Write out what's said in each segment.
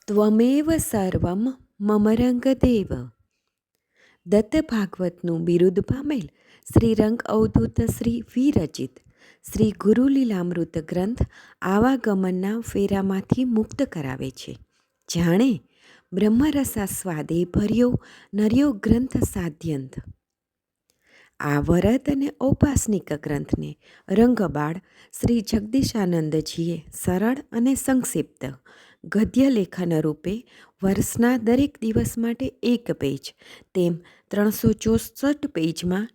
ત્વમેવ સર્વમ મમ રંગદેવ. દત્ત ભાગવતનું બિરુદ પામેલ શ્રી રંગ અવધૂત શ્રી વિરચિત શ્રી ગુરુલીલામૃત ગ્રંથ આવાગમનના ફેરામાંથી મુક્ત કરાવે છે. જાણે બ્રહ્મરસાસ્વાદે ભર્યો નર્યો ગ્રંથ સાધ્યંત. આ વરદ અને ઔપાસનિક ગ્રંથને રંગબાળ શ્રી જગદીશાનંદજીએ સરળ અને સંક્ષિપ્ત ગદ્ય લેખન રૂપે વર્ષના દરેક દિવસ માટે એક પેજ તેમ 364 પેજમાં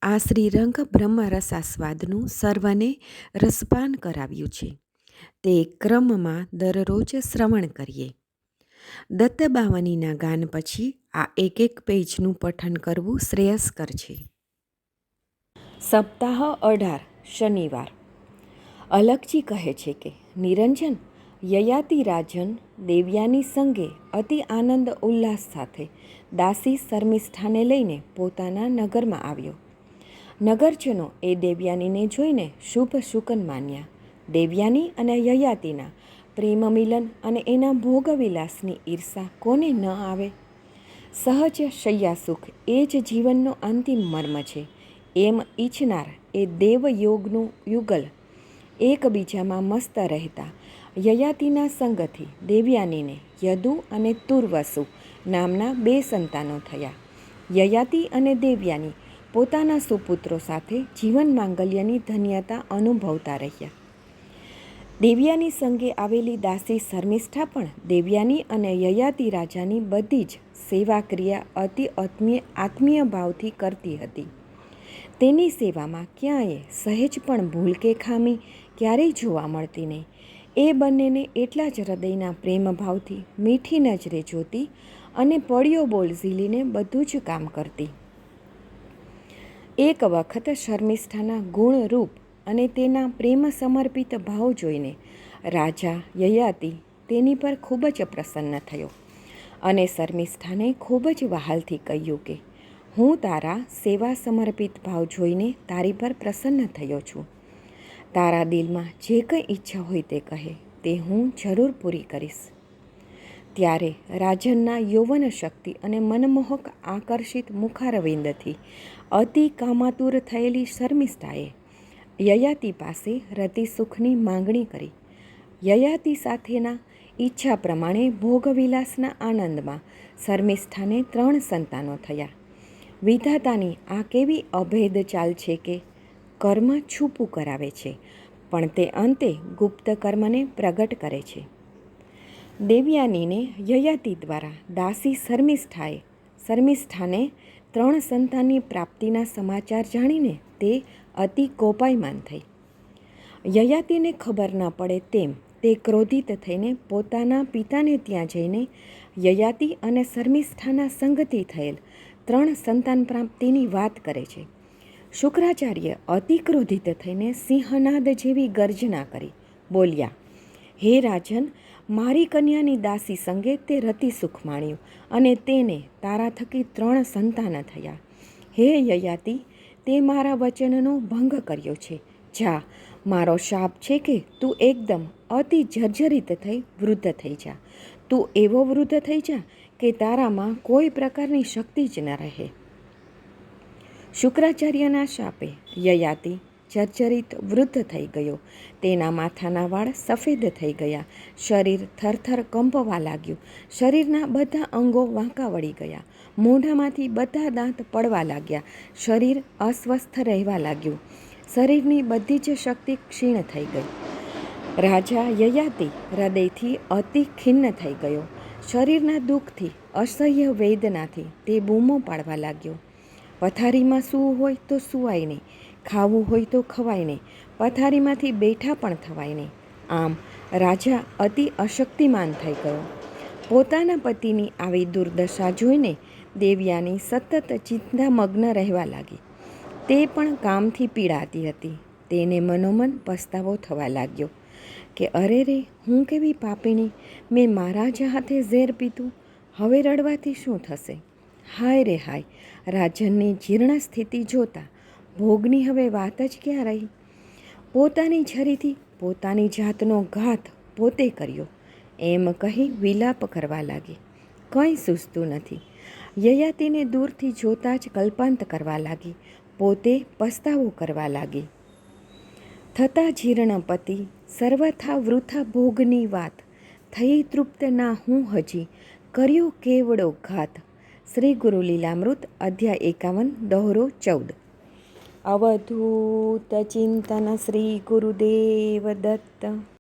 આ શ્રીરંગ બ્રહ્મરસાસ્વાદનું સર્વને રસપાન કરાવ્યું છે. તે ક્રમમાં દરરોજ શ્રવણ કરીએ. દત્તબાવનીના ગાન પછી આ એક પેજનું પઠન કરવું શ્રેયસ્કર છે. સપ્તાહ 18 શનિવાર. અલખજી કહે છે કે નિરંજન યયાતિરાજન દેવ્યાની સંગે અતિ આનંદ ઉલ્લાસ સાથે દાસી શર્મિષ્ઠાને લઈને પોતાના નગરમાં આવ્યો. નગરજનો એ દેવ્યાનીને જોઈને શુભ શુકન માન્યા. દેવ્યાની અને યયાતિના પ્રેમ મિલન અને એના ભોગવિલાસની ઈર્ષા કોને ન આવે? સહજ શય્યાસુખ એ જ જીવનનો અંતિમ મર્મ છે એમ ઈચ્છનાર એ દેવયોગનું યુગલ એકબીજામાં મસ્ત રહેતા યયાતિના સંગથી દેવ્યાનીને યદુ અને તુર્વસુ નામના 2 સંતાનો થયા. યયાતિ અને દેવ્યાની પોતાના સુપુત્રો સાથે જીવન માંગલ્યની ધન્યતા અનુભવતા રહ્યા. દેવ્યાની સંગે આવેલી દાસી શર્મિષ્ઠા પણ દેવ્યાની અને યયાતિ રાજાની બધી જ સેવા ક્રિયા અતિ આત્મીય ભાવથી કરતી હતી. તેની સેવામાં ક્યાંય સહેજ પણ ભૂલ કે ખામી ક્યારેય જોવા મળતી નહીં. એ બંનેને એટલા જ હૃદયના પ્રેમ ભાવથી મીઠી નજરે જોતી અને પડ્યો બોલ ઝીલીને બધું જ કામ કરતી. એક વખત શર્મિષ્ઠાના ગુણ રૂપ અને તેના પ્રેમ સમર્પિત ભાવ જોઈને રાજા યયાતિ તેની પર ખૂબ જ પ્રસન્ન થયો અને શર્મિષ્ઠાને ખૂબ જ વહાલથી કહ્યું કે હું તારા સેવા સમર્પિત ભાવ જોઈને તારી પર પ્રસન્ન થયો છું. તારા દિલમાં જે કંઈ ઈચ્છા હોય તે કહે, તે હું જરૂર પૂરી કરીશ. ત્યારે રાજનના યૌવન શક્તિ અને મનમોહક આકર્ષિત મુખારવિંદથી અતિ કામાતુર થયેલી શર્મિષ્ઠાએ યયાતિ પાસે રતિ સુખની માંગણી કરી. યયાતિ સાથેના ઈચ્છા પ્રમાણે ભોગવિલાસના આનંદમાં શર્મિષ્ઠાને 3 સંતાનો થયા. વિધાતાની આ કેવી અભેદ ચાલ છે કે કર્મ છૂપું કરાવે છે પણ તે અંતે ગુપ્ત કર્મને પ્રગટ કરે છે. દેવ્યાનીને યયાતિ દ્વારા દાસી શર્મિષ્ઠાને 3 સંતાનની પ્રાપ્તિના સમાચાર જાણીને તે અતિ કોપાયમાન થઈ. યયાતિને ખબર ન પડે તેમ તે ક્રોધિત થઈને પોતાના પિતાને ત્યાં જઈને યયાતિ અને શર્મિષ્ઠાના સંગથી થયેલ 3 સંતાન પ્રાપ્તિની વાત કરે છે. શુક્રાચાર્ય અતિ ક્રોધિત થઈને સિંહનાદ જેવી ગર્જના કરી બોલ્યા, હે રાજન, મારી કન્યાની દાસી સંગે તે રતિ સુખ માણ્યું અને તેને તારા થકી 3 સંતાન થયા. હે યયાતિ, તે મારા વચનનો ભંગ કર્યો છે. જા, મારો શાપ છે કે તું એકદમ અતિ જર્જરિત થઈ વૃદ્ધ થઈ જા. તું એવો વૃદ્ધ થઈ જા કે તારામાં કોઈ પ્રકારની શક્તિ જ ન રહે. શુક્રાચાર્યના શાપે યયાતિ જર્જરિત વૃદ્ધ થઈ ગયો. તેના માથાના વાળ સફેદ થઈ ગયા. શરીર થરથર કંપવા લાગ્યું. શરીરના બધા અંગો વાંકા વળી ગયા. મોઢામાંથી બધા દાંત પડવા લાગ્યા. શરીર અસ્વસ્થ રહેવા લાગ્યું. શરીરની બધી જ શક્તિ ક્ષીણ થઈ ગઈ. રાજા યયાતિ હૃદયથી અતિ ખિન્ન થઈ ગયો. શરીરના દુઃખથી અસહ્ય વેદનાથી તે બૂમો પાડવા લાગ્યો. પથારીમાં સૂવું હોય તો સૂવાય નહીં, ખાવું હોય તો ખવાય નહીં, પથારીમાંથી બેઠા પણ થવાય નહીં. આમ રાજા અતિ અશક્તિમાન થઈ ગયો. પોતાના પતિની આવી દુર્દશા જોઈને દેવ્યાની સતત ચિંતામગ્ન રહેવા લાગી. તે પણ કામથી પીડાતી હતી. તેને મનોમન પસ્તાવો થવા લાગ્યો કે અરે રે, હું કેવી પાપીણી! મેં મારા જ હાથે ઝેર પીધું. હવે રડવાથી શું થશે? હાય રે હાય! રાજનની જીર્ણ સ્થિતિ જોતા ભોગની હવે વાત જ ક્યાં રહી? પોતાની છરીથી પોતાની જાતનો ઘાત પોતે કર્યો એમ કહી વિલાપ કરવા લાગી. કંઈ સૂઝતું નથી. યયાતિને દૂરથી જોતાં જ કલ્પાંત કરવા લાગી. પોતે પસ્તાવો કરવા લાગી. થતા જીર્ણ પતિ સર્વથા વૃથા ભોગની વાત, થઈ તૃપ્ત ના હું હજી, કર્યો કેવડો ઘાત. શ્રી ગુરુ લીલામૃત અધ્યાય 51 દોહરો 14. અવધૂત ચિંતન શ્રી ગુરુદેવ દત્ત.